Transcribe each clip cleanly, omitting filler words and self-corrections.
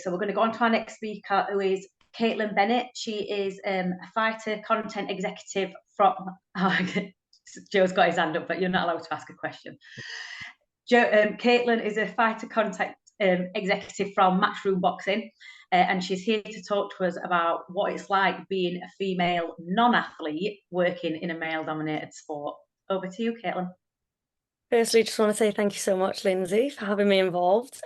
So we're going to go on to our next speaker, who is Caitlin Bennett. She is a fighter content executive from... Joe's got his hand up, but you're not allowed to ask a question. Caitlin is a fighter content executive from Matchroom Boxing, and she's here to talk to us about what it's like being a female non-athlete working in a male-dominated sport. Over to you, Caitlin. Firstly, just want to say thank you so much, Lindsay, for having me involved.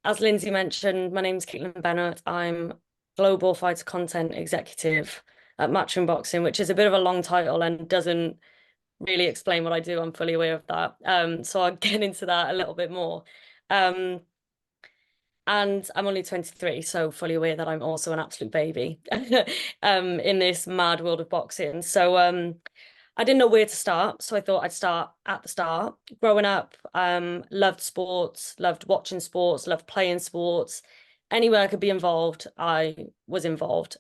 As Lindsay mentioned, my name is Caitlin Bennett. I'm Global Fighter Content Executive at Matchroom Boxing, which is a bit of a long title and doesn't really explain what I do. I'm fully aware of that. So I'll get into that a little bit more. And I'm only 23, so fully aware that I'm also an absolute baby in this mad world of boxing. So I didn't know where to start, so I thought I'd start at the start. Growing up, loved sports, loved watching sports, loved playing sports. Anywhere I could be involved, I was involved.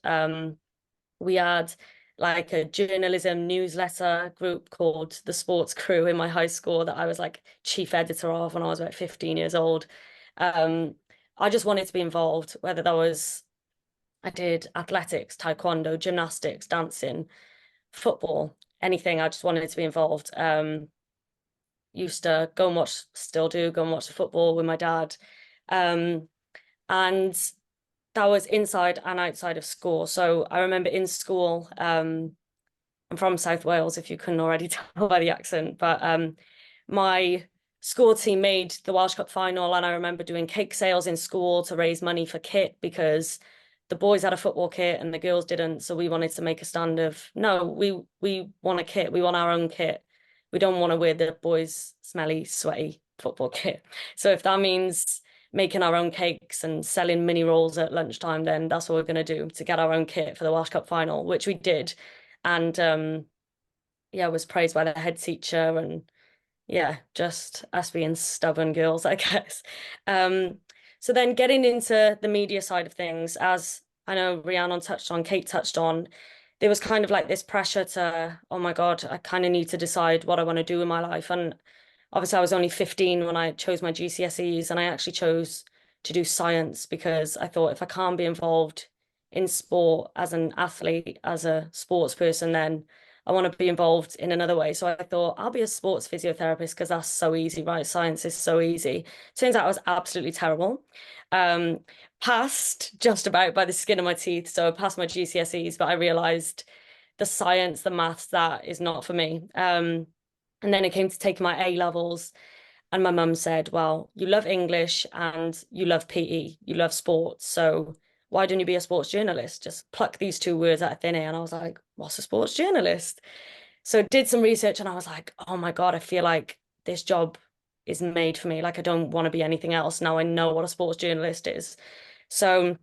We had like a journalism newsletter group called the Sports Crew in my high school that I was like chief editor of when I was about 15 years old. I just wanted to be involved, whether that was, I did athletics, taekwondo, gymnastics, dancing, football, anything. I just wanted to be involved. Used to go and watch, still do go and watch the football with my dad. And that was inside and outside of school. So I remember in school, I'm from South Wales, if you couldn't already tell by the accent, but my school team made the Welsh Cup final, and I remember doing cake sales in school to raise money for kit because the boys had a football kit and the girls didn't. So we wanted to make a stand of, no, we want a kit. We want our own kit. We don't want to wear the boys' smelly, sweaty football kit. So if that means making our own cakes and selling mini rolls at lunchtime, then that's what we're going to do to get our own kit for the Welsh Cup final, which we did. And yeah, was praised by the head teacher, and yeah, just us being stubborn girls, I guess. So then getting into the media side of things, as I know Rhiannon touched on, Kate touched on, there was kind of like this pressure to, oh my God, I kind of need to decide what I want to do in my life. And obviously I was only 15 when I chose my GCSEs, and I actually chose to do science because I thought if I can't be involved in sport as an athlete, as a sports person, then I want to be involved in another way. So I thought I'll be a sports physiotherapist because that's so easy, right? Science is so easy. Turns out I was absolutely terrible. Passed just about by the skin of my teeth. So I passed my GCSEs, but I realized the science, the maths, that is not for me. And then it came to taking my A levels, and my mum said, well, you love English and you love PE, you love sports. So why don't you be a sports journalist? Just pluck these two words out of thin air. And I was like, what's a sports journalist? So did some research, and I was like, oh my God, I feel like this job is made for me. Like I don't want to be anything else. Now I know what a sports journalist is. So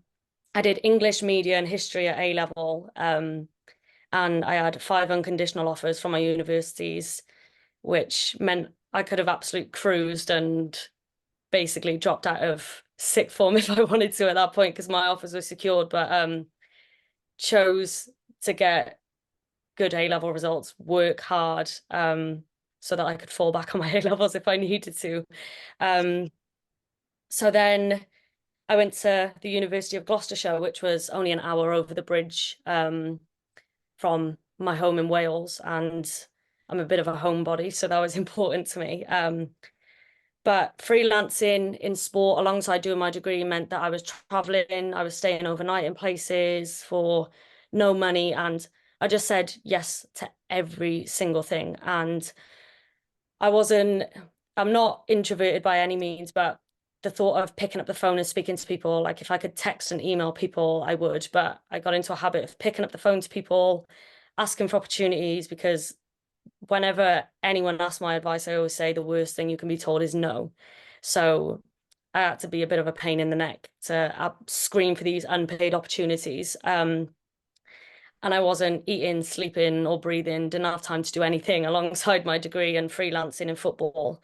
I did English, media and history at A level. And I had 5 unconditional offers from my universities, which meant I could have absolutely cruised and basically dropped out of sixth form if I wanted to at that point because my offers were secured, but chose to get good A-level results, work hard, so that I could fall back on my A-levels if I needed to. So then I went to the University of Gloucestershire, which was only an hour over the bridge from my home in Wales, and I'm a bit of a homebody, so that was important to me. But freelancing in sport alongside doing my degree meant that I was traveling, I was staying overnight in places for no money, and I just said yes to every single thing. And I'm not introverted by any means, but the thought of picking up the phone and speaking to people, like if I could text and email people, I would, but I got into a habit of picking up the phone to people, asking for opportunities, because whenever anyone asks my advice, I always say the worst thing you can be told is no. So I had to be a bit of a pain in the neck to scream for these unpaid opportunities. And I wasn't eating, sleeping, or breathing, didn't have time to do anything alongside my degree and freelancing in football.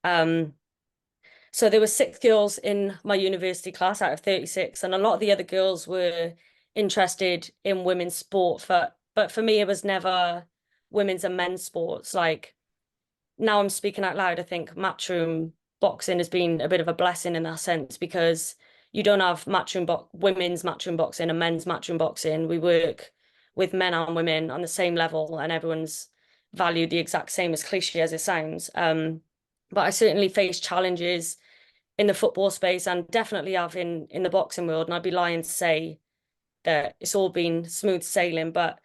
So there were 6 girls in my university class out of 36, and a lot of the other girls were interested in women's sport. But for me, it was never women's and men's sports. Like now I'm speaking out loud, I think Matchroom Boxing has been a bit of a blessing in that sense, because you don't have women's matchroom boxing and men's matchroom boxing. We work with men and women on the same level, and everyone's valued the exact same, as cliche as it sounds. But I certainly face challenges in the football space, and definitely have in the boxing world. And I'd be lying to say that it's all been smooth sailing, but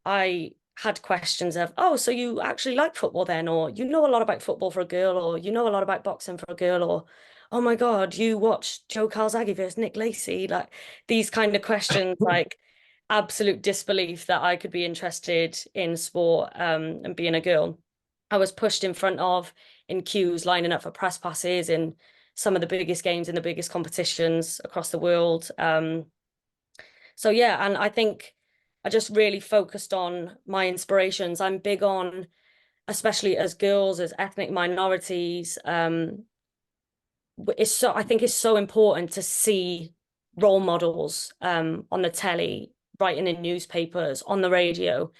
I had questions of, oh, so you actually like football then, or you know a lot about football for a girl, or you know a lot about boxing for a girl, or oh my God, you watched Joe Calzaghe versus Nick Lacey, like these kind of questions, like absolute disbelief that I could be interested in sport, and being a girl. I was pushed in front of in queues, lining up for press passes in some of the biggest games in the biggest competitions across the world. So yeah, and I think I just really focused on my inspirations. I'm big on, especially as girls, as ethnic minorities, I think it's so important to see role models on the telly, writing in newspapers, on the radio,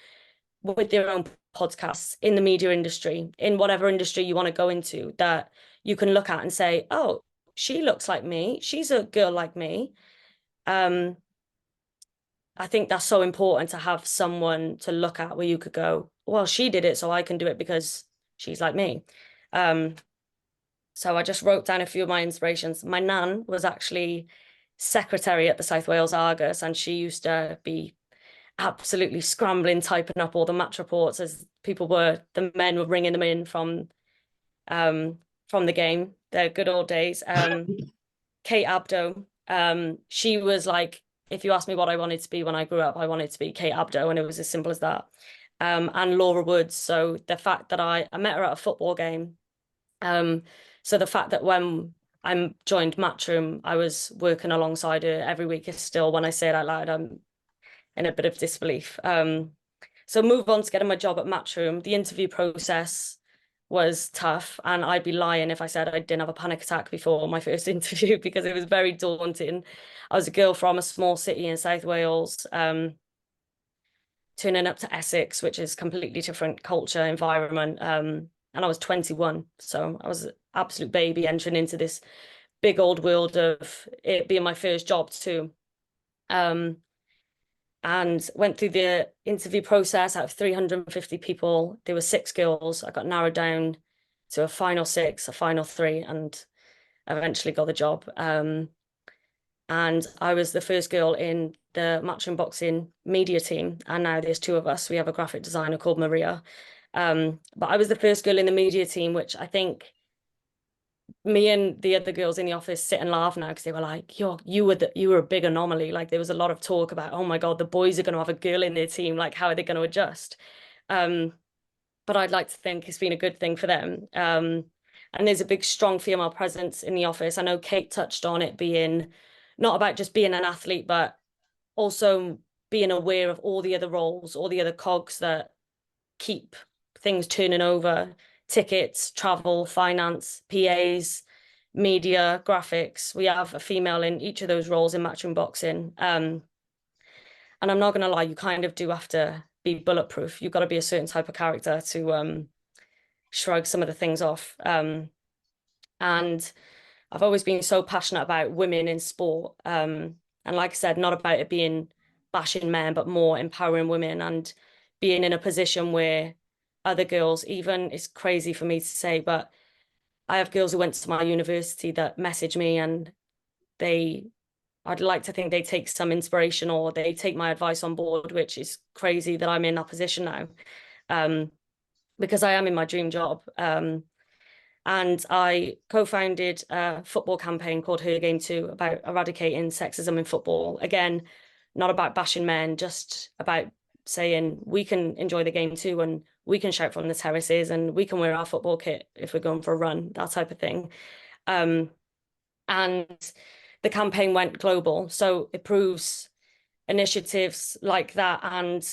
with their own podcasts, in the media industry, in whatever industry you want to go into, that you can look at and say, oh, she looks like me, she's a girl like me. I think that's so important, to have someone to look at where you could go, well, she did it, so I can do it because she's like me. So I just wrote down a few of my inspirations. My nan was actually secretary at the South Wales Argus, and she used to be absolutely scrambling, typing up all the match reports as the men were ringing them in from the game, the good old days. Kate Abdo, she was like, if you asked me what I wanted to be when I grew up, I wanted to be Kate Abdo, and it was as simple as that. And Laura Woods. So the fact that I met her at a football game. So the fact that when I joined Matchroom, I was working alongside her every week is still, when I say it out loud, I'm in a bit of disbelief. So move on to getting my job at Matchroom. The interview process was tough, and I'd be lying if I said I didn't have a panic attack before my first interview, because it was very daunting. I was a girl from a small city in South Wales, turning up to Essex, which is completely different culture, environment. And I was 21, so I was an absolute baby entering into this big old world of it being my first job too. And went through the interview process. Out of 350 people, there were 6 girls. I got narrowed down to a final 6, a final 3, and eventually got the job. And I was the first girl in the Matchroom Boxing media team, and now there's 2 of us. We have a graphic designer called Maria. But I was the first girl in the media team, which I think me and the other girls in the office sit and laugh now, because they were like, you were a big anomaly. Like, there was a lot of talk about, oh my God, the boys are going to have a girl in their team. Like, how are they going to adjust? But I'd like to think it's been a good thing for them. And there's a big, strong female presence in the office. I know Kate touched on it being not about just being an athlete, but also being aware of all the other roles, all the other cogs that keep things turning over: tickets, travel, finance, PAs, media, graphics. We have a female in each of those roles in Matchroom Boxing. And I'm not going to lie, you kind of do have to be bulletproof. You've got to be a certain type of character to shrug some of the things off. And I've always been so passionate about women in sport. And like I said, not about it being bashing men, but more empowering women, and being in a position where other girls, even, it's crazy for me to say, but I have girls who went to my university that message me, and I'd like to think they take some inspiration, or they take my advice on board, which is crazy that I'm in that position now, because I am in my dream job. And I co-founded a football campaign called Her Game Too, about eradicating sexism in football. Again, not about bashing men, just about saying we can enjoy the game too, and we can shout from the terraces, and we can wear our football kit if we're going for a run, that type of thing. And the campaign went global. So it proves initiatives like that and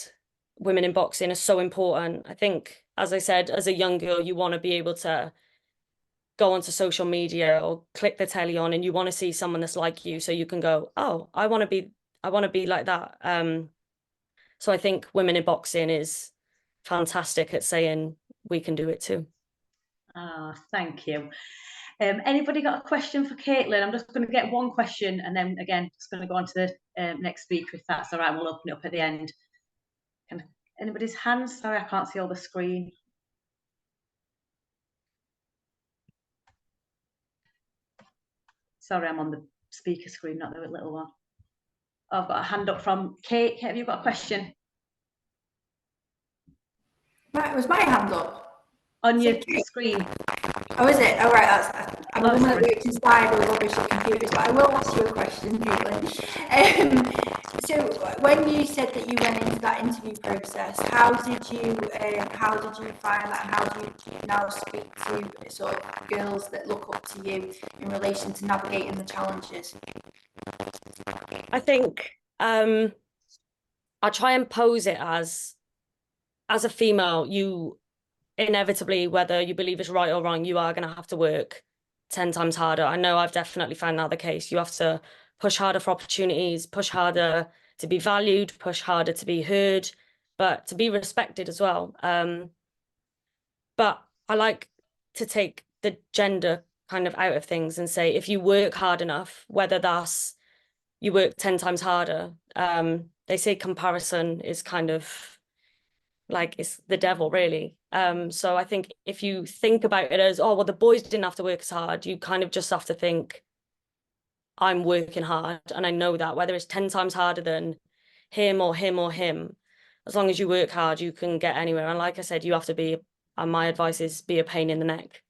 women in boxing are so important. I think, as I said, as a young girl, you want to be able to go onto social media or click the telly on, and you want to see someone that's like you, so you can go, oh, I want to be like that. So I think women in boxing is fantastic at saying we can do it too. Ah, thank you. Anybody got a question for Caitlin? I'm just going to get one question, and then again, just going to go on to the next speaker, if that's all right. We'll open it up at the end. Can anybody's hands? Sorry, I can't see all the screen. Sorry, I'm on the speaker screen, not the little one. Oh, I've got a hand up from Kate. Have you got a question? Right, was my hand up? On your screen. Oh, is it? Oh, right. I'm a woman that works inside with rubbish at computers, but I will ask you a question, Caitlin. So, when you said that you went into that interview process, how did you find that? How do you now speak to sort of girls that look up to you in relation to navigating the challenges? I think I try and pose it as a female, you inevitably, whether you believe it's right or wrong, you are going to have to work 10 times harder. I know I've definitely found that the case. You have to push harder for opportunities, push harder to be valued, push harder to be heard, but to be respected as well. But I like to take the gender kind of out of things and say, if you work hard enough, whether that's you work 10 times harder, they say comparison is kind of like it's the devil, really. So I think if you think about it as, oh, well, the boys didn't have to work as hard, you kind of just have to think, I'm working hard, and I know that whether it's 10 times harder than him or him or him, as long as you work hard, you can get anywhere. And like I said, you have to be, and my advice is be a pain in the neck.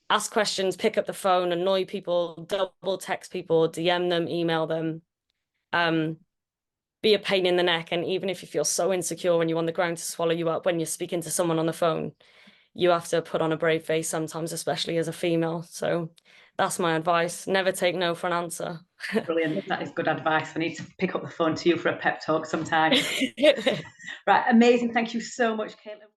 Ask questions, pick up the phone, annoy people, double text people, DM them, email them. Be a pain in the neck. And even if you feel so insecure when you're on the ground to swallow you up when you're speaking to someone on the phone, you have to put on a brave face sometimes, especially as a female. So that's my advice. Never take no for an answer. Brilliant. That is good advice. I need to pick up the phone to you for a pep talk sometime. Right. Amazing. Thank you so much, Caitlin.